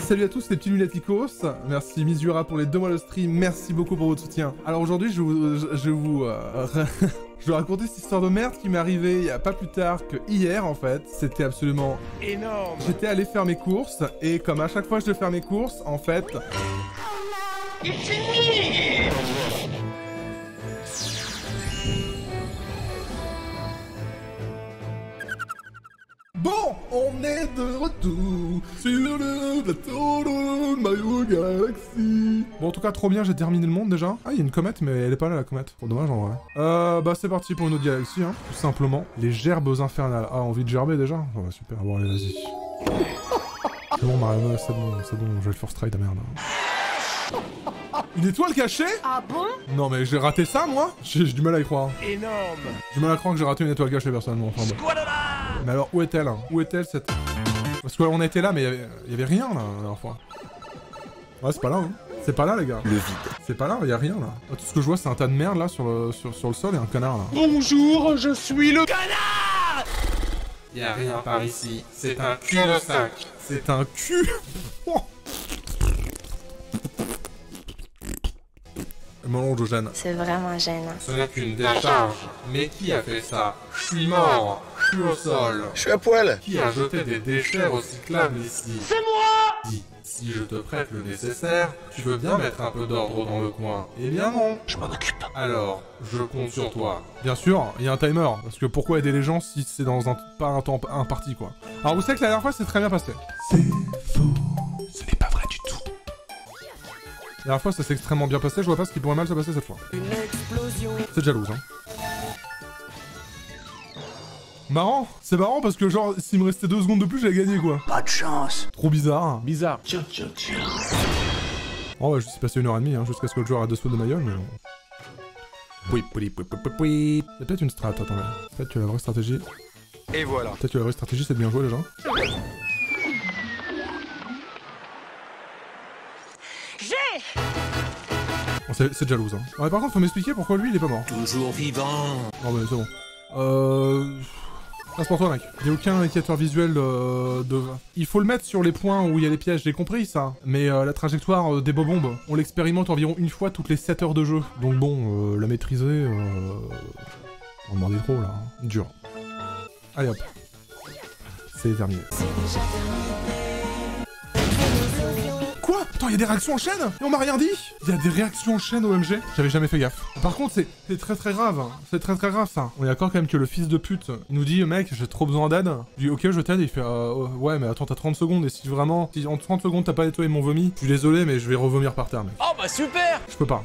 Salut à tous les petits lunaticos, merci Misura pour les 2 mois de stream, merci beaucoup pour votre soutien. Alors aujourd'hui je vais raconter cette histoire de merde qui m'est arrivée il y a pas plus tard que hier en fait. C'était absolument énorme. J'étais allé faire mes courses et comme à chaque fois je devais faire mes courses, en fait... Bon, on est de retour sur le plateau de Mario Galaxy. Bon, en tout cas, trop bien, j'ai terminé le monde déjà. Ah, il y a une comète, mais elle est pas là, la comète. Trop dommage, en vrai. Bah, c'est parti pour une autre galaxie, hein. Tout simplement. Les gerbes infernales. Ah, envie de gerber, déjà? Oh, bah, super. Bon, allez, vas-y. C'est bon, Mario, c'est bon, je vais le first try, ta merde. Une étoile cachée? Ah bon? Non, mais j'ai raté ça, moi? J'ai du mal à y croire. Énorme. J'ai du mal à croire que j'ai raté une étoile cachée, personnellement. Enfin, bon. Mais alors, où est-elle? Où est-elle cette... Parce qu'on était là, mais il y avait rien, là, la dernière fois. Ouais, c'est pas là, hein. C'est pas là, les gars. Le vide. C'est pas là, il y a rien, là. Ah, tout ce que je vois, c'est un tas de merde, là, sur le sol, et un canard, là. Bonjour, je suis le canard. Y a rien par ici. C'est un cul de 5. C'est un cul. Molongogène. C'est vraiment gênant. Ce n'est qu'une décharge. Mais qui a fait ça? Je suis mort. Je suis au sol. Je suis à poil. Qui a jeté des déchets recyclables ici? C'est moi. Si je te prête le nécessaire, tu veux bien mettre un peu d'ordre dans le coin? Eh bien non. Je m'en occupe. Alors, je compte sur toi. Bien sûr, il y a un timer, parce que pourquoi aider les gens si c'est dans un pas un temps imparti, quoi. Alors vous savez que la dernière fois, c'est très bien passé. C'est faux. Ce n'est pas vrai du tout. La dernière fois, ça s'est extrêmement bien passé, je vois pas ce qui pourrait mal se passer cette fois. Une explosion. C'est jalouse, hein. Marrant, c'est marrant parce que genre, s'il me restait 2 secondes de plus, j'avais gagné, quoi. Pas de chance. Trop bizarre. Bizarre. Tiens. Oh ouais, je suis passé 1h30, hein, jusqu'à ce que le joueur ait 2 sauts de ma gueule, mais... Oui. Il y a peut-être une strat, attendez. Peut-être que la vraie stratégie... Et voilà. Peut-être que la vraie stratégie, c'est de bien jouer, les gens. Bon, c'est jalouse, hein. Ouais, par contre, faut m'expliquer pourquoi lui, il est pas mort. Toujours vivant. Non, mais c'est bon. Passe pour toi, mec. Il y a aucun indicateur visuel de... Il faut le mettre sur les points où il y a les pièges, j'ai compris ça. Mais la trajectoire des bobombes, on l'expérimente environ une fois toutes les 7 heures de jeu. Donc bon, la maîtriser... On demandait trop, là. Hein. Dur. Allez, hop. C'est terminé. Quoi? Attends, il y a des réactions en chaîne? Et on m'a rien dit? Il y a des réactions en chaîne, OMG? J'avais jamais fait gaffe. Par contre, c'est très grave. C'est très grave, ça. On est d'accord quand même que le fils de pute, il nous dit, mec, j'ai trop besoin d'aide. Je dis, ok, je t'aide. Il fait, ouais, mais attends, t'as 30 secondes. Et si vraiment, si en 30 secondes, t'as pas nettoyé mon vomi, je suis désolé, mais je vais revomir par terre, mec. Oh bah super. Je peux pas.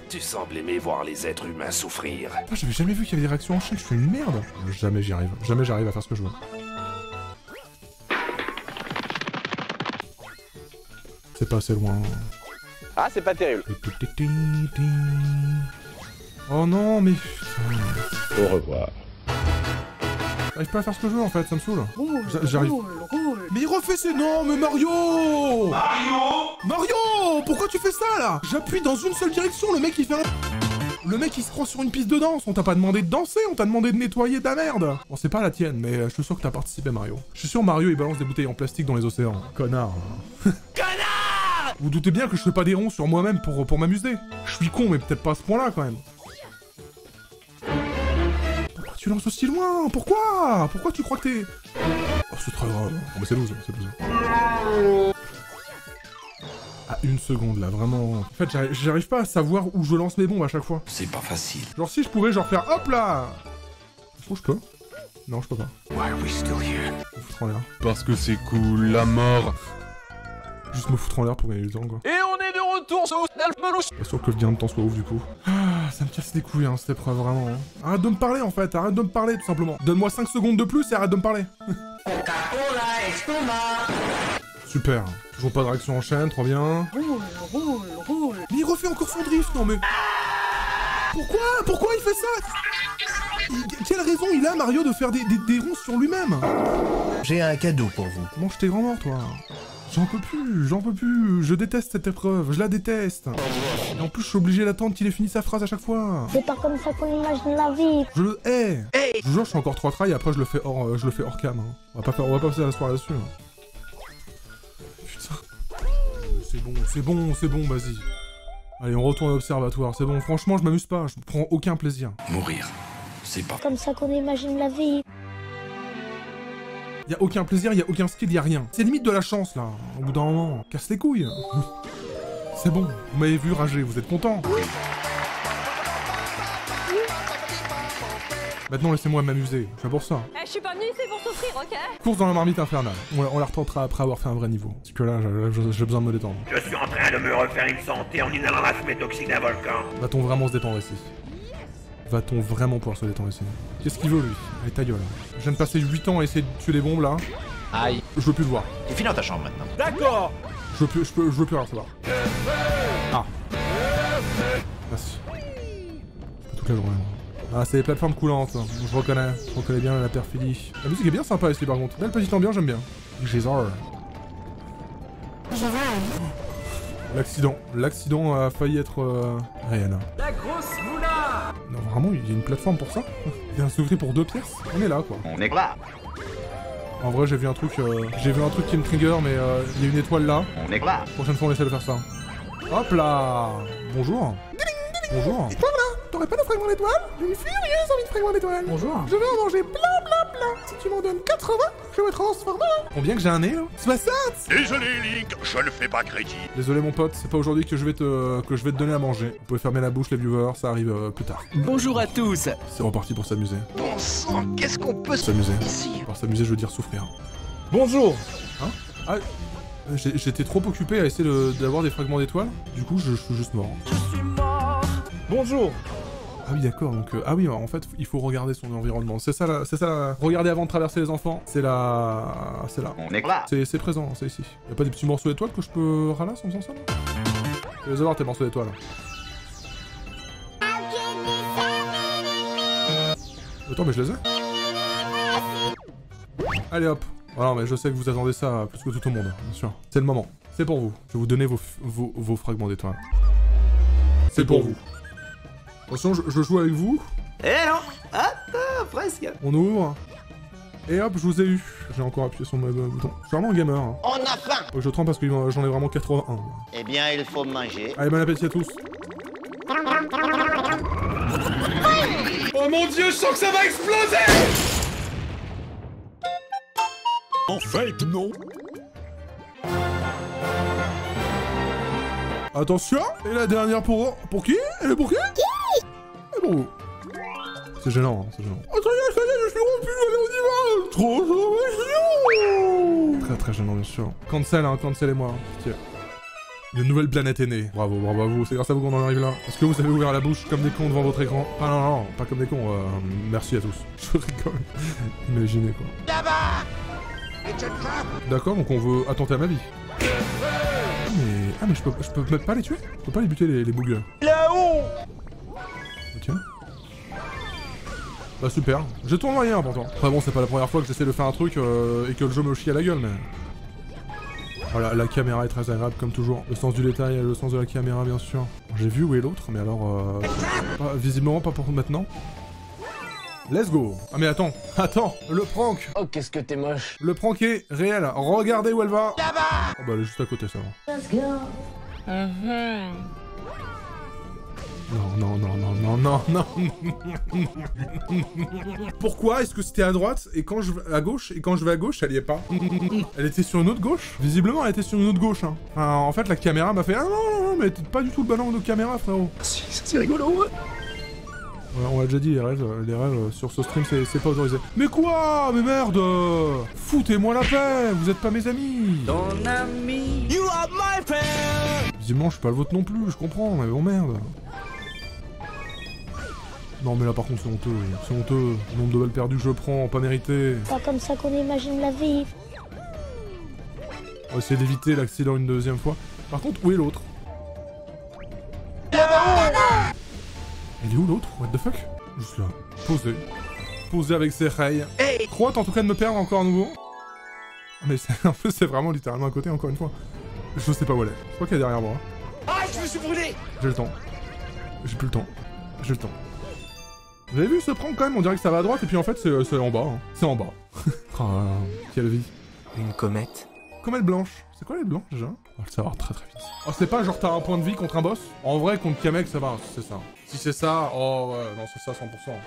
Tu sembles aimer voir les êtres humains souffrir. Ah, j'avais jamais vu qu'il y avait des réactions en chaîne. Je suis une merde. Jamais j'y arrive. Jamais j'arrive à faire ce que je veux. C'est pas assez loin. Ah, c'est pas terrible. Oh non, mais... Au revoir. J'arrive pas à faire ce que je veux en fait, ça me saoule. J'arrive... Mais il refait ses... Non, mais Mario! Mario! Pourquoi tu fais ça là? J'appuie dans une seule direction, le mec il fait un... Le mec il se croit sur une piste de danse, on t'a pas demandé de danser, on t'a demandé de nettoyer ta merde. Bon, c'est pas la tienne, mais je suis sûr que t'as participé, Mario. Je suis sûr Mario il balance des bouteilles en plastique dans les océans. Connard. Connard. Vous doutez bien que je fais pas des ronds sur moi-même pour m'amuser. Je suis con, mais peut-être pas à ce point-là quand même. Pourquoi tu lances aussi loin? Pourquoi? Pourquoi tu crois que t'es... Oh, c'est très grave. Oh, mais c'est loose, c'est loose. À 1 seconde là, vraiment. En fait, j'arrive pas à savoir où je lance mes bombes à chaque fois. C'est pas facile. Genre si je pouvais genre faire hop là. Je trouve que je peux. Non, je peux pas. Why are we still here? Me foutre en l'air. Parce que c'est cool, la mort. Juste me foutre en l'air pour gagner du temps quoi. Et on est de retour sur Alpelouche. Pas sûr que le gain de temps soit ouf du coup. Ah, ça me casse les couilles hein, cette épreuve vraiment. Hein. Arrête de me parler en fait, arrête de me parler tout simplement. Donne-moi 5 secondes de plus et arrête de me parler. Super. Toujours pas de réaction en chaîne, trop bien. Roule. Mais il refait encore son drift, non mais... Pourquoi il fait ça? Quelle raison il a, Mario, de faire des ronds sur lui-même? J'ai un cadeau pour vous. Mange tes grands morts, toi. J'en peux plus, je déteste cette épreuve, je la déteste. Et en plus, je suis obligé d'attendre qu'il ait fini sa phrase à chaque fois. C'est pas comme ça qu'on imagine la vie. Je le hais. Je vous jure, je fais encore 3 tries et après je le fais hors cam. Hein. On va pas passer la soirée là-dessus. Hein. Putain. c'est bon, vas-y. Allez, on retourne à l'observatoire, c'est bon. Franchement, je m'amuse pas, je prends aucun plaisir. Mourir, c'est pas... Comme ça qu'on imagine la vie. Y a aucun plaisir, y a aucun skill, y a rien. C'est limite de la chance, là. Au bout d'un moment, casse les couilles. C'est bon, vous m'avez vu rager, vous êtes contents? Maintenant, laissez-moi m'amuser, je suis pour ça. Je suis pas venue ici pour souffrir, ok? Course dans la marmite infernale. On la retentera après avoir fait un vrai niveau. Parce que là, j'ai besoin de me détendre. Je suis en train de me refaire une santé en inhalant la fumée toxique d'un volcan. Va-t-on vraiment se détendre ici? Va-t-on vraiment pouvoir se détendre ici? Qu'est-ce qu'il veut, lui? Allez, ta gueule. Je viens de passer 8 ans à essayer de tuer des bombes, là. Aïe. Je veux plus le voir. Tu finis dans ta chambre maintenant. D'accord. Je veux plus rien savoir. Ah. Merci. Toute la journée. Ah, c'est les plateformes coulantes. Je reconnais bien la perfidie. La musique est bien sympa ici, par contre. Belle petite ambiance, j'aime bien. Gézard. L'accident a failli être réel. La grosse moula. Non, vraiment, il y a une plateforme pour ça? Il y a un secret pour 2 pièces? On est là, quoi. On est là. En vrai, j'ai vu un truc qui me trigger, mais il y a une étoile là. On est là. Prochaine fois, on essaie de faire ça. Hop là. Bonjour. Bonjour. T'aurais pas de fragment d'étoile? J'ai une furieuse envie de fragment d'étoile. Bonjour. Je vais en manger plein. Si tu m'en donnes 80, je me transforme. Combien que j'ai un nez là? 60. Désolé, Link, je ne fais pas crédit. Désolé mon pote, c'est pas aujourd'hui que je vais te donner à manger. Vous pouvez fermer la bouche les viewers, ça arrive plus tard. Bonjour à tous. C'est reparti pour s'amuser. Bon sang, qu'est-ce qu'on peut S'amuser. ici? Par s'amuser, je veux dire souffrir. Bonjour. Hein? Ah, j'étais trop occupé à essayer d'avoir des fragments d'étoiles. Du coup, je suis juste mort. Bonjour. Ah oui, d'accord, donc... ah oui, en fait, il faut regarder son environnement. C'est ça, regardez avant de traverser les enfants. C'est là... On est là. C'est présent, c'est ici. Y'a pas des petits morceaux d'étoiles que je peux ralasser en faisant ça, là? Je vais les avoir, tes morceaux d'étoiles. Attends, mais je les ai. Allez, hop. Voilà, mais je sais que vous attendez ça plus que tout au monde, bien sûr. C'est le moment. C'est pour vous. Je vais vous donner vos fragments d'étoiles. C'est pour vous. Attention, je joue avec vous. Eh non. Attends, presque. On ouvre. Et hop, je vous ai eu. J'ai encore appuyé sur mon bouton. Je suis vraiment un gamer. Hein. On a faim. Faut que je trempe parce que j'en ai vraiment 81. Eh bien, il faut manger. Allez, bon appétit à tous. Oh mon dieu, je sens que ça va exploser. En fait, non. Attention. Et la dernière pour qui? Elle est pour qui? Et pour vous. C'est gênant, hein, c'est gênant. Oh, ça y est, je suis rompu, allez, on y va. Trop gênant. Très gênant, bien sûr. Cancel, hein, cancel et moi. Tiens. Une nouvelle planète est née. Bravo à vous, c'est grâce à vous qu'on en arrive là. Est-ce que vous avez ouvert la bouche comme des cons devant votre écran? Ah non, pas comme des cons, merci à tous. Je rigole. Imaginez quoi. D'accord, donc on veut attenter à ma vie. Ah mais je peux même pas les tuer? Je peux pas les buter les bugs. Là-haut. Ok. Bah super. J'ai tout envoyé hein, pourtant. Enfin bon, c'est pas la première fois que j'essaie de faire un truc et que le jeu me chie à la gueule, mais... Voilà, la caméra est très agréable comme toujours. Le sens du détail et le sens de la caméra bien sûr. J'ai vu où est l'autre, mais alors... visiblement pas pour maintenant. Let's go. Ah mais attends, le prank. Oh, qu'est-ce que t'es moche. Le prank est réel. Regardez où elle va. Là-bas. Oh bah elle est juste à côté ça va. Let's go. Non. Pourquoi est-ce que c'était à droite et quand je vais à gauche et quand je vais à gauche, elle y est pas? Elle était sur une autre gauche? Visiblement, elle était sur une autre gauche. Hein. Enfin, en fait, la caméra m'a fait ah non, mais t'es pas du tout le ballon de caméra, frérot. C'est rigolo. Ouais. Ouais, on l'a déjà dit, les rêves sur ce stream, c'est pas autorisé. Mais quoi? Mais merde! Foutez-moi la paix! Vous êtes pas mes amis! Ton ami. You are my friend. Visiblement, je suis pas le vôtre non plus, je comprends, mais bon merde. Non mais là par contre c'est honteux, le nombre de balles perdues que je prends, pas mérité. Pas comme ça qu'on imagine la vie. On va essayer d'éviter l'accident une deuxième fois. Par contre, où est l'autre? Il est où l'autre? What the fuck? Juste là. Posé avec ses rails. Hey. Trop hâte en tout cas de me perdre encore à nouveau. Mais en plus c'est vraiment littéralement à côté encore une fois. Je sais pas où elle est. Je crois qu'elle est derrière moi. Ah, je me suis brûlé. J'ai le temps. J'ai plus le temps. J'ai le temps. Vous avez vu ce prank quand même? On dirait que ça va à droite et puis en fait c'est en bas. Hein. C'est en bas. Oh, quelle vie. Une comète. Comète blanche. C'est quoi les blancs déjà? On va le savoir très vite. Oh, c'est pas genre t'as un point de vie contre un boss? En vrai, contre Kamek, ça va, c'est ça. Si c'est ça, oh ouais, non, c'est ça 100%.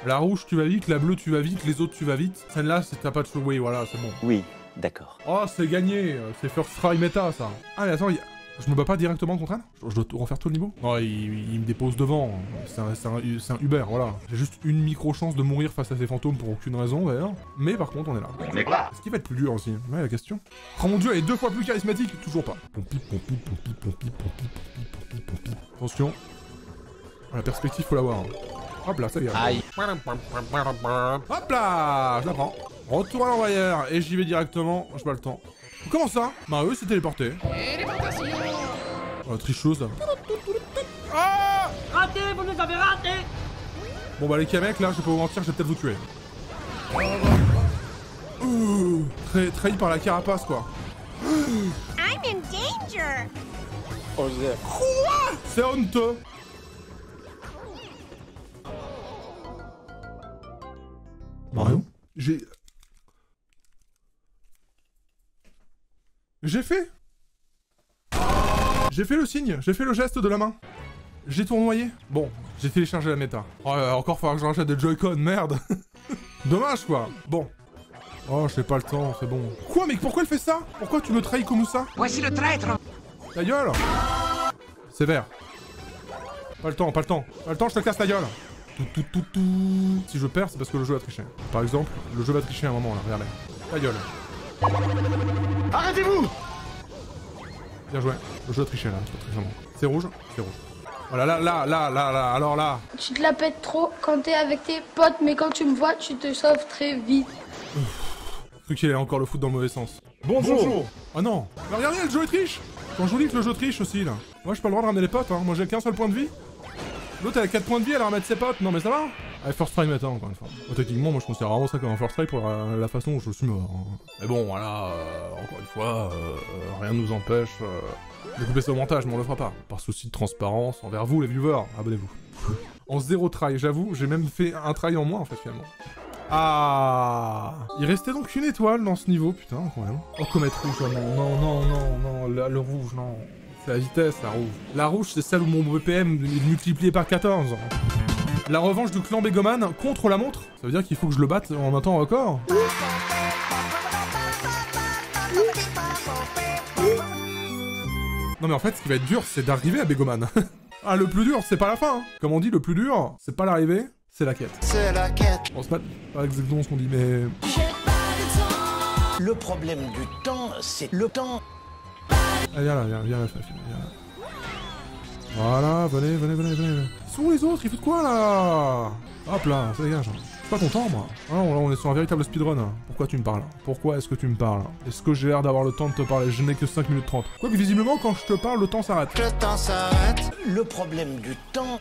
La rouge, tu vas vite, la bleue, tu vas vite, les autres, tu vas vite. Celle-là, c'est t'as pas de cheveux, oui, voilà, c'est bon. Oui, d'accord. Oh, c'est gagné, c'est first try méta, ça. Ah, mais attends, je me bats pas directement contre elle? Je dois refaire tout le niveau? Non, il me dépose devant. C'est un Uber, voilà. J'ai juste une micro-chance de mourir face à ces fantômes pour aucune raison, d'ailleurs. Mais par contre, on est là. Mais quoi? Est-ce qu'il va être plus dur aussi? Ouais, la question. Oh mon dieu, elle est 2 fois plus charismatique? Toujours pas. Attention. La perspective, faut l'avoir. Hop là, ça y est. Aïe. Hop là, je la prends. Retour à l'envoyeur, et j'y vais directement, j'ai pas le temps. Comment ça? Bah eux, c'est téléporté. Oh, tricheuse. Ah! Raté, vous nous avez raté. Bon bah les Kamek, là, je vais pas vous mentir, je vais peut-être vous tuer. Trahi par la carapace, quoi. I'm in danger. Quoi? C'est honteux. Mario? J'ai fait le signe, j'ai fait le geste de la main. J'ai tournoyé. Bon, j'ai téléchargé la méta. Oh, encore falloir que je rachète des Joy-Con, merde. Dommage, quoi. Bon. Oh, j'ai pas le temps, c'est bon. Quoi, mais pourquoi elle fait ça? Pourquoi tu me trahis comme ça? Voici le traître. Ta gueule. C'est vert. Pas le temps, je te casse la gueule. Tout. Si je perds, c'est parce que le jeu a triché. Par exemple, le jeu va tricher à un moment, là, regardez. Ta gueule. Arrêtez-vous! Bien joué. Le jeu a triché, là, c'est rouge, c'est rouge. Voilà, là, alors là. Tu te la pètes trop quand t'es avec tes potes, mais quand tu me vois, tu te sauves très vite. Je crois qu'il allait encore le foutre dans le mauvais sens. Bonjour. Oh non. Mais regardez, le jeu triche. Quand je vous dis que le jeu triche aussi, là. Moi, j'ai pas le droit de ramener les potes, hein. Moi, j'ai qu'un seul point de vie. L'autre, elle a 4 points de vie, elle a remettre ses potes. Non, mais ça va. Allez, first try méta, encore une fois. Bon, techniquement, moi, je considère vraiment ça comme un first try pour la façon où je suis mort. Hein. Mais bon, voilà, encore une fois, rien ne nous empêche de couper ça au montage, mais on le fera pas. Par souci de transparence envers vous, les viewers, abonnez-vous. En 0 try, j'avoue, j'ai même fait un try en moins, en fait, finalement. Ah, il restait donc une étoile dans ce niveau, putain, quand même. Oh, comète rouge, non, le rouge, non. C'est la vitesse, la rouge. La rouge, c'est celle où mon BPM est multiplié par 14. La revanche du clan Begoman contre la montre. Ça veut dire qu'il faut que je le batte en un temps record. Non mais en fait, ce qui va être dur, c'est d'arriver à Begoman. Ah, le plus dur, c'est pas la fin. Hein. Comme on dit, le plus dur, c'est pas l'arrivée, c'est la quête. C'est la quête. On se bat pas exactement ce qu'on dit, mais... Le problème du temps, c'est le temps. Ah, viens là, viens là. Voilà, venez. Ils sont où les autres? Ils font quoi là? Hop là, ça dégage. Je suis pas content moi. Ah non, là on est sur un véritable speedrun. Pourquoi tu me parles? Pourquoi est-ce que tu me parles? Est-ce que j'ai l'air d'avoir le temps de te parler? Je n'ai que 5 minutes 30. Quoique visiblement quand je te parle, le temps s'arrête. Le temps s'arrête. Le problème du temps.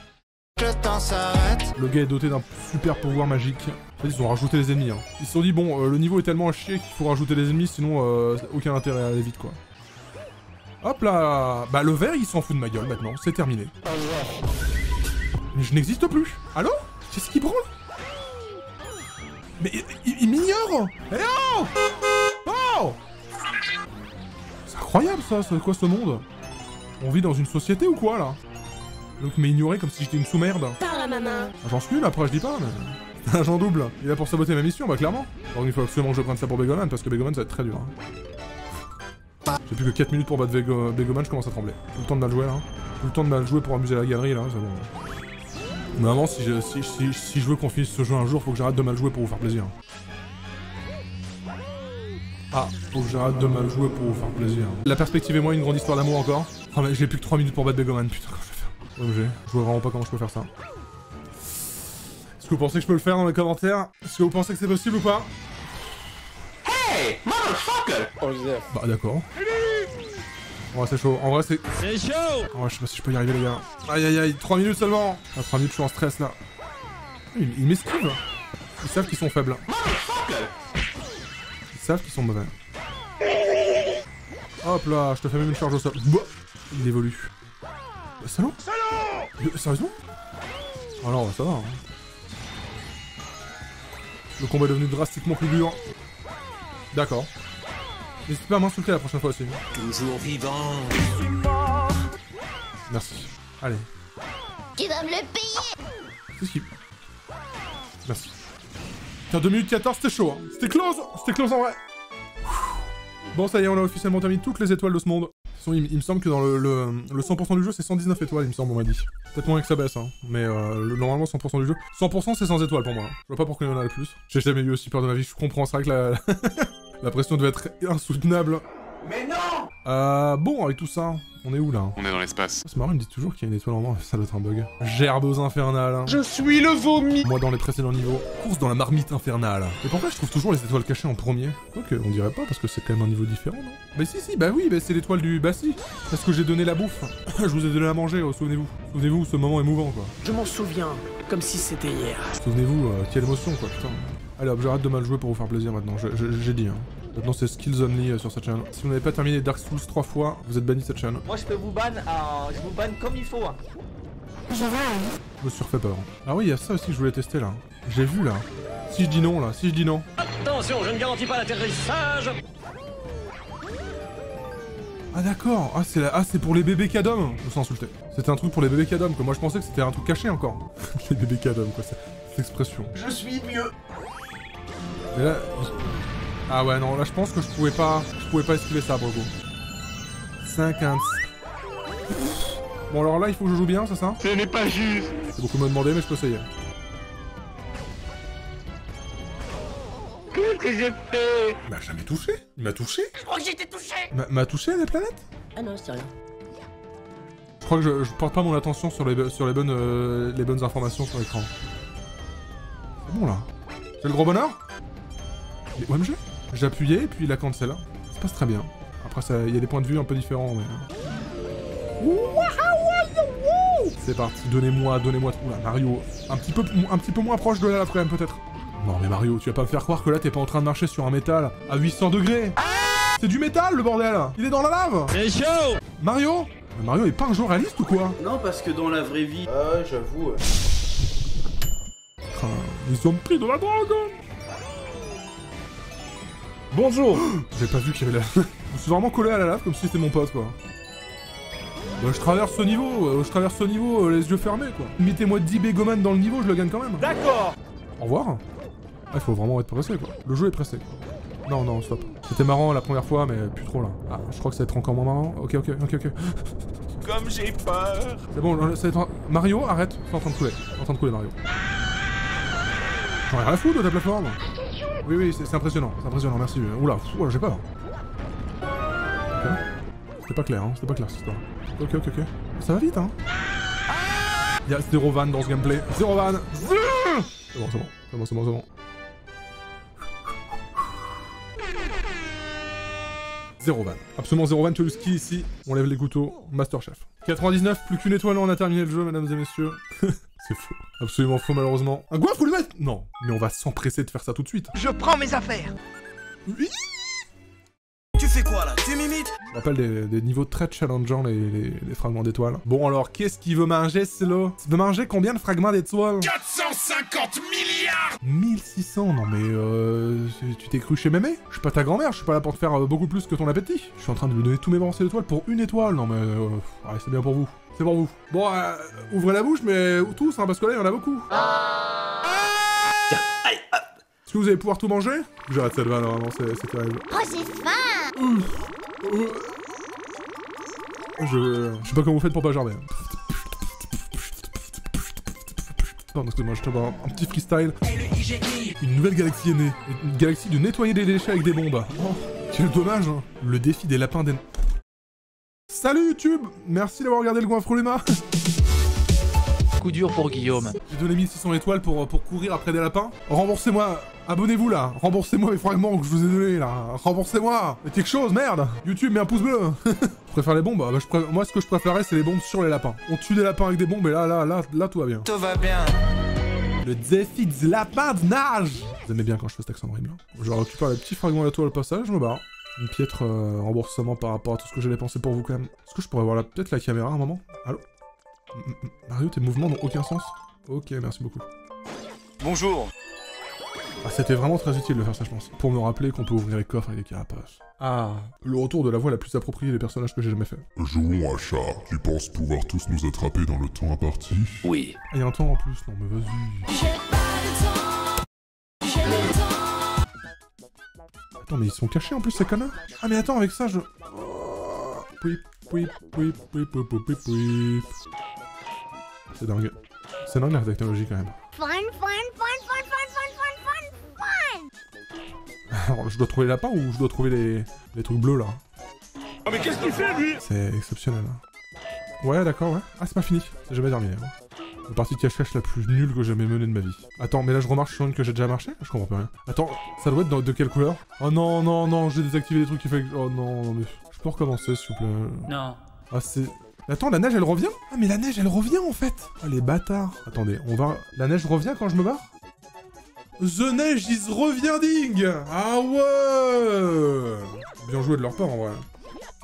Le temps s'arrête. Le gars est doté d'un super pouvoir magique. En fait, ils ont rajouté les ennemis. Hein. Ils se sont dit, bon, le niveau est tellement à chier qu'il faut rajouter les ennemis, sinon aucun intérêt à aller vite quoi. Hop là. Bah le vert il s'en fout de ma gueule maintenant, c'est terminé. Mais je n'existe plus. Allô? Qu'est-ce qu'il branle? Mais il m'ignore. Eh oh! Oh! C'est incroyable ça, c'est quoi ce monde? On vit dans une société ou quoi là? Donc il m'a ignoré comme si j'étais une sous-merde. J'en suis là, après je dis pas, mais... Agent double, il est là pour saboter ma mission, bah clairement. Donc il faut absolument que je prenne ça pour Begoman, parce que Begoman ça va être très dur. Hein. J'ai plus que 4 minutes pour battre Begoman, je commence à trembler. Tout le temps de mal jouer là. Tout le temps de mal jouer pour amuser la galerie là, c'est bon. Mais avant, si je veux qu'on finisse ce jeu un jour, faut que j'arrête de mal jouer pour vous faire plaisir. Ah, faut que j'arrête de mal jouer pour vous faire plaisir. La perspective et moi, une grande histoire d'amour encore. Ah mais j'ai plus que 3 minutes pour battre Begoman, putain, comment je vais faire? OMG, je vois vraiment pas comment je peux faire ça. Est-ce que vous pensez que je peux le faire dans les commentaires? Est-ce que vous pensez que c'est possible ou pas? Hey, motherfucker! Bah d'accord. Ouais, c'est chaud. En vrai, c'est... C'est chaud! Ouais, je sais pas si je peux y arriver, les gars. Aïe, aïe, aïe, 3 minutes seulement! À 3 minutes, je suis en stress, là. Ils m'esquivent. Ils savent qu'ils sont faibles. Ils savent qu'ils sont mauvais. Hop là, je te fais même une charge au sol. Bah, il évolue. Bah, salaud! Sérieusement? Ah non, ça va, hein. Le combat est devenu drastiquement plus dur. D'accord. N'hésitez pas à m'insulter la prochaine fois aussi. Toujours vivant. Merci. Allez. Tu vas me le payer. C'est skip. Merci. Putain, 2 minutes 14, c'était chaud, hein. C'était close en vrai. Bon, ça y est, on a officiellement terminé toutes les étoiles de ce monde. De toute façon, il me semble que dans le 100% du jeu, c'est 119 étoiles, il me semble, on m'a dit. Peut-être moins que ça baisse, hein. Mais normalement, 100% du jeu. 100% c'est 100 étoiles pour moi. Hein. Je vois pas pourquoi il y en a le plus. J'ai jamais eu aussi peur de ma vie, je comprends, c'est vrai que la... la pression devait être insoutenable. Mais non! Bon, avec tout ça, on est où là? On est dans l'espace. C'est marrant, il me dit toujours qu'il y a une étoile en moins, ça doit être un bug. Gerbeuse infernale. Hein. Je suis le vomi. Moi dans les précédents niveaux, course dans la marmite infernale. Et pourquoi je trouve toujours les étoiles cachées en premier? Ok, on dirait pas parce que c'est quand même un niveau différent, non? Bah si, bah oui, bah c'est l'étoile du... Bah si, parce que j'ai donné la bouffe. Je vous ai donné à manger, souvenez-vous. Souvenez-vous, ce moment émouvant, quoi. Je m'en souviens, comme si c'était hier. Souvenez-vous, quelle émotion, quoi, putain. Allez hop, j'arrête de mal jouer pour vous faire plaisir maintenant, j'ai dit, hein. Maintenant c'est skills only sur cette chaîne. Si vous n'avez pas terminé Dark Souls 3 fois, vous êtes banni de cette chaîne. Moi je peux vous ban, je vous banne comme il faut. Hein. Je vais. Je me suis refait peur. Ah oui, il y a ça aussi que je voulais tester là. J'ai vu là. Si je dis non là, si je dis non. Attention, je ne garantis pas l'atterrissage. Ah d'accord, c'est pour les bébés cadom. Je me sens insulté. C'était un truc pour les bébés cadom, quoi. Moi je pensais que c'était un truc caché encore. Les bébés cadom, quoi, cette expression. Je suis mieux. Et là... Ah ouais, non, là je pense que je pouvais pas esquiver ça, pour le coup. 50. Bon alors là, il faut que je joue bien, c'est ça? Ce n'est pas juste. C'est beaucoup me demander, mais je peux essayer. Qu'est-ce que j'ai fait? Il m'a jamais touché. Il m'a touché. Je crois que j'ai été touché. M'a touché la planète? Ah non, c'est rien. Je crois que je porte pas mon attention sur les bonnes informations sur l'écran. C'est bon là. J'ai le gros bonheur? Les OMG? J'ai appuyé et puis la cancel. Ça se passe très bien. Après, il y a des points de vue un peu différents, mais... C'est parti, donnez-moi tout. Oula, Mario, un petit peu moins proche de la lave quand même, peut-être. Non mais Mario, tu vas pas me faire croire que là, t'es pas en train de marcher sur un métal à 800 degrés. C'est du métal, le bordel. Il est dans la lave. C'est chaud. Mario? Mais Mario est pas un jeu réaliste ou quoi? Non, parce que dans la vraie vie... Ah, j'avoue... Ils ont pris de la drogue. Bonjour. J'ai pas vu qu'il y avait la... Je me suis vraiment collé à la lave comme si c'était mon pote, quoi. Bah, je traverse ce niveau, les yeux fermés, quoi. Mettez-moi 10 bégoman dans le niveau, je le gagne quand même. D'accord. Au revoir. Ah, il faut vraiment être pressé, quoi. Le jeu est pressé, quoi. Non, stop. C'était marrant la première fois, mais plus trop, là. Ah, je crois que ça va être encore moins marrant. Ok. Comme j'ai peur. C'est bon, ça va être... Mario, arrête. C'est en train de couler, Mario. J'en ai rien à foutre de ta plateforme. Oui, c'est impressionnant, merci. Oula, j'ai peur. Ok. C'était pas clair, cette histoire. Ok. Ça va vite, hein. Il y a 0 van dans ce gameplay. 0 van. C'est bon. 0 van. Absolument 0 van, tu as le ski ici. On lève les couteaux. Masterchef. 99, plus qu'une étoile, on a terminé le jeu, mesdames et messieurs. C'est faux. Absolument faux, malheureusement. Un goitre, faut lui mettre. Non, mais on va s'empresser de faire ça tout de suite. Je prends mes affaires. Oui. Tu fais quoi là? Tu m'imites? Je rappelle des niveaux très challengeants, les fragments d'étoiles. Bon alors, qu'est-ce qu'il veut manger, celui-là? Il veut manger combien de fragments d'étoiles? 450 milliards. 1600, non mais tu t'es cru chez mémé? Je suis pas ta grand-mère, je suis pas là pour te faire beaucoup plus que ton appétit. Je suis en train de lui donner tous mes morceaux d'étoiles pour une étoile, non mais... allez, c'est bien pour vous. C'est pour vous. Bon, ouvrez la bouche, mais tous, hein, parce que là, il y en a beaucoup. Tiens, allez, hop. Est-ce que vous allez pouvoir tout manger? J'arrête cette vanne, vraiment, c'est terrible. Oh, j'ai faim. Je sais pas comment vous faites pour pas gerber. Non, excuse-moi, je te vois un petit freestyle. Une nouvelle galaxie est née. Une galaxie de nettoyer des déchets avec des bombes. Oh, quel dommage, hein. Le défi des lapins des... Salut YouTube! Merci d'avoir regardé le Goinfrolema. Coup dur pour Guillaume. J'ai donné 1600 étoiles pour courir après des lapins. Remboursez-moi, abonnez-vous là. Remboursez-moi mes fragments que je vous ai donnés là. Remboursez-moi. Faites quelque chose, merde. YouTube, mets un pouce bleu. Je préfère les bombes. Bah, moi, ce que je préférais, c'est les bombes sur les lapins. On tue des lapins avec des bombes et là, tout va bien. Tout va bien. Le défi du lapin de nage. Vous aimez bien quand je fais cet accent horrible. Je récupère les petits fragments d'étoile au passage, je me barre. Une piètre remboursement par rapport à tout ce que j'ai dépensé pour vous quand même. Est-ce que je pourrais voir peut-être la caméra à un moment? Allô? Mario, tes mouvements n'ont aucun sens. Ok, merci beaucoup. Bonjour. Ah, c'était vraiment très utile de faire ça, je pense. Pour me rappeler qu'on peut ouvrir les coffres avec des carapaces. Ah, le retour de la voix la plus appropriée des personnages que j'ai jamais fait. Jouons à chat. Tu penses pouvoir tous nous attraper dans le temps imparti? Oui. Ah, y a un temps en plus, non mais vas-y. Attends, mais ils sont cachés en plus ces connards. Ah mais attends, avec ça je... Pouip, pouip, pouip, pouip, pouip, pouip, pouip. C'est dingue. C'est dingue la technologie quand même. Fun, fun, fun, fun, fun, fun, fun, fun. Alors, je dois trouver les lapins ou je dois trouver les trucs bleus là? Oh mais qu'est-ce qu'il fait lui? C'est exceptionnel. Hein. Ouais, d'accord, ouais. Ah, c'est pas fini. C'est jamais terminé. Hein. La partie de cache-cache la plus nulle que j'ai jamais menée de ma vie. Attends, mais là je remarque sur une que j'ai déjà marché? Je comprends pas rien. Attends, ça doit être de quelle couleur? Oh non, non, non, j'ai désactivé des trucs qui fait que... Oh non, non, mais... Je peux recommencer s'il vous plaît? Non. Ah, c'est... Attends, la neige elle revient? Ah, mais la neige elle revient en fait! Ah, les bâtards! Attendez, on va... La neige revient quand je me barre? The neige is revient. Ah ouais! Bien joué de leur part en vrai.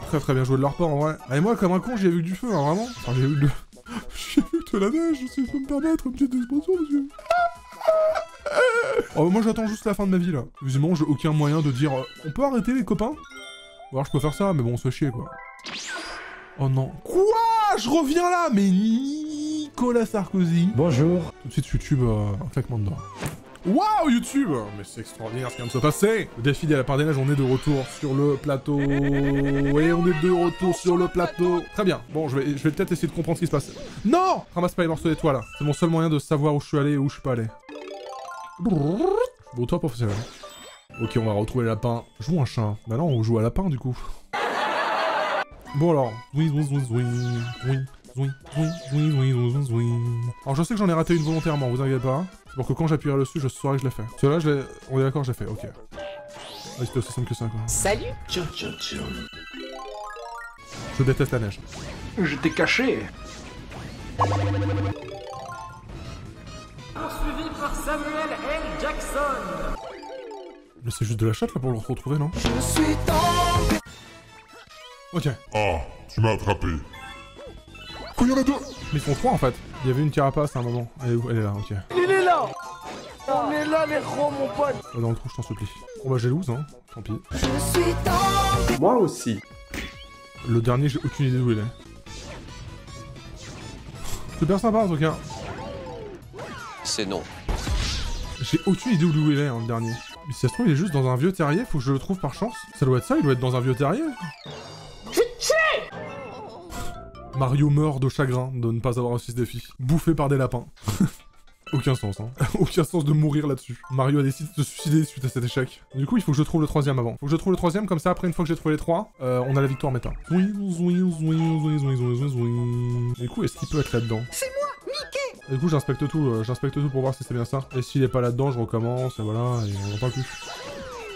Très très bien joué de leur part en vrai. Ah, et moi comme un con j'ai vu du feu, hein, vraiment. Enfin j'ai vu de... j'ai vu de la neige, si je peux me permettre une petite expression monsieur. Oh, moi j'attends juste la fin de ma vie là. Visiblement j'ai aucun moyen de dire on peut arrêter les copains? Ou alors je peux faire ça, mais bon on se fait chier quoi. Oh non. Quoi? Je reviens là? Mais Nicolas Sarkozy. Bonjour. Tout de suite YouTube, un claquement de doigts. Waouh YouTube! Mais c'est extraordinaire ce qui vient de se passer! Le défi de la part des neiges, on est de retour sur le plateau. Et on est de retour sur le plateau. Très bien. Bon, je vais peut-être essayer de comprendre ce qui se passe. Non! Ramasse pas les morceaux d'étoiles. C'est mon seul moyen de savoir où je suis allé et où je suis pas allé. Bon, toi professionnel. Ok, on va retrouver le lapin. Joue un chat. Bah non, on joue à lapin du coup. Bon alors. Alors je sais que j'en ai raté une volontairement, vous inquiétez pas. C'est pour que quand j'appuierai dessus, je saurai que je l'ai fait. Celui-là, on est d'accord, je l'ai fait, ok. Ah, c'était aussi simple que ça, quoi. Salut. Je déteste la neige. Je t'ai caché. Poursuivi par Samuel L. Jackson. Mais c'est juste de la chatte là pour le retrouver, non? Je suis tombé. Ok. Ah, tu m'as attrapé. Oh, il y en a deux! Mais ils sont trois en fait. Il y avait une carapace à un moment. Elle est où? Elle est là, ok. Il est là! On est là les gros mon pote! Va dans le trou, je t'en supplie. Bon bah j'ai lose, hein. Tant pis. Je suis tombé. Moi aussi. Le dernier, j'ai aucune idée d'où il est. Super sympa en tout cas. C'est non. J'ai aucune idée d'où il est, hein, le dernier. Mais si ça se trouve, il est juste dans un vieux terrier, faut que je le trouve par chance. Ça doit être ça, il doit être dans un vieux terrier. Mario meurt de chagrin de ne pas avoir réussi ce défi. Bouffé par des lapins. Aucun sens, hein. Aucun sens de mourir là-dessus. Mario a décidé de se suicider suite à cet échec. Du coup, il faut que je trouve le troisième avant. Faut que je trouve le troisième, comme ça, après, une fois que j'ai trouvé les trois, on a la victoire méta. Du coup, est-ce qu'il peut être là-dedans? C'est moi, Mickey. Du coup, j'inspecte tout pour voir si c'est bien ça. Et s'il est pas là-dedans, je recommence, et voilà, et on en parle plus.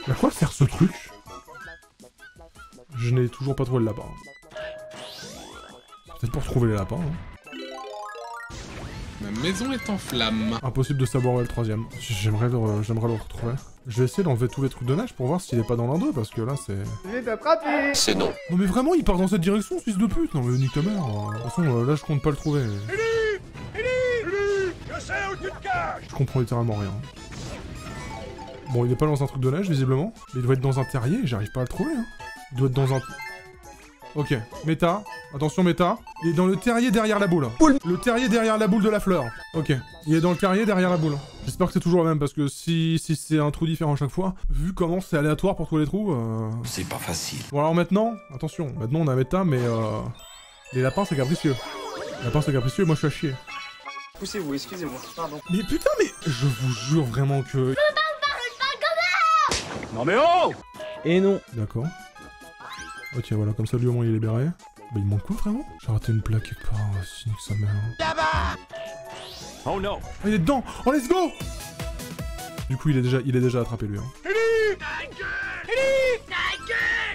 Mais à quoi sert ce truc? Je n'ai toujours pas trouvé le lapin. Peut-être pour trouver les lapins. Hein. Ma maison est en flammes. Impossible de savoir où est le troisième. J'aimerais le retrouver. Je vais essayer d'enlever tous les trucs de neige pour voir s'il est pas dans l'un d'eux, parce que là c'est... Je vais t'attraper! C'est non. Non mais vraiment, il part dans cette direction, ce fils de pute. Non mais nique ta mère. De toute façon, là je compte pas le trouver. Je sais où tu te caches! Je comprends littéralement rien. Bon, il est pas dans un truc de neige, visiblement. Mais il doit être dans un terrier, j'arrive pas à le trouver. Hein. Il doit être dans un... Ok, méta. Attention méta. Il est dans le terrier derrière la boule. Le terrier derrière la boule de la fleur. Ok. Il est dans le terrier derrière la boule. J'espère que c'est toujours le même, parce que si c'est un trou différent à chaque fois, vu comment c'est aléatoire pour trouver les trous... C'est pas facile. Bon alors maintenant, attention. Maintenant on a méta, mais les lapins c'est capricieux. Les lapins c'est capricieux, moi je suis à chier. Poussez-vous, excusez-moi, pardon. Mais putain, mais... Je vous jure vraiment que... Non mais oh! Et non. D'accord. Ok, voilà, comme ça, lui, au moins, il est libéré. Bah, il manque quoi, vraiment? J'ai raté une plaque quelque part, signe que sa mère... Là-bas. Oh non! Ah, il est dedans! Oh, let's go! Du coup, il est déjà attrapé, lui. Hein.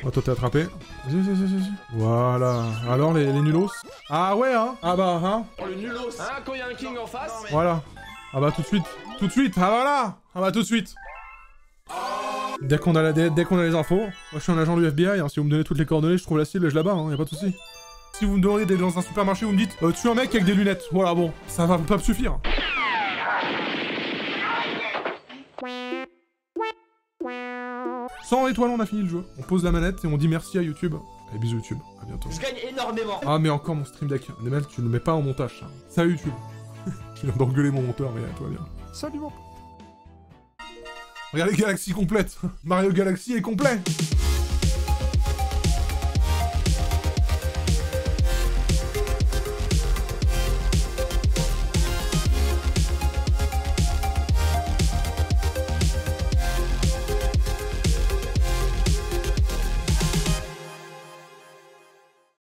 Oh, toi, t'es attrapé. Vas-y. Voilà. Alors, les nulos? Ah ouais, hein? Ah bah, hein? Oh le nulos! Hein, quand il y a un king en face? Voilà. Ah bah, tout de suite. Tout de suite! Ah voilà! Ah bah, tout de suite! Dès qu'on a les infos, moi je suis un agent du FBI, hein, si vous me donnez toutes les coordonnées, je trouve la cible et je la bats, hein, y'a pas de soucis. Si vous me demandez d'aller dans un supermarché, vous me dites tue un mec avec des lunettes, voilà bon, ça va pas me suffire. 100 étoiles, on a fini le jeu. On pose la manette et on dit merci à YouTube. Allez, bisous YouTube, à bientôt. Je gagne énormément. Ah, mais encore mon stream deck. Nemel, tu ne le mets pas en montage, ça. Salut YouTube. Tu viens d'engueuler mon monteur, mais toi bien. Salut mon pote. Regardez Galaxy complète. Mario Galaxy est complet.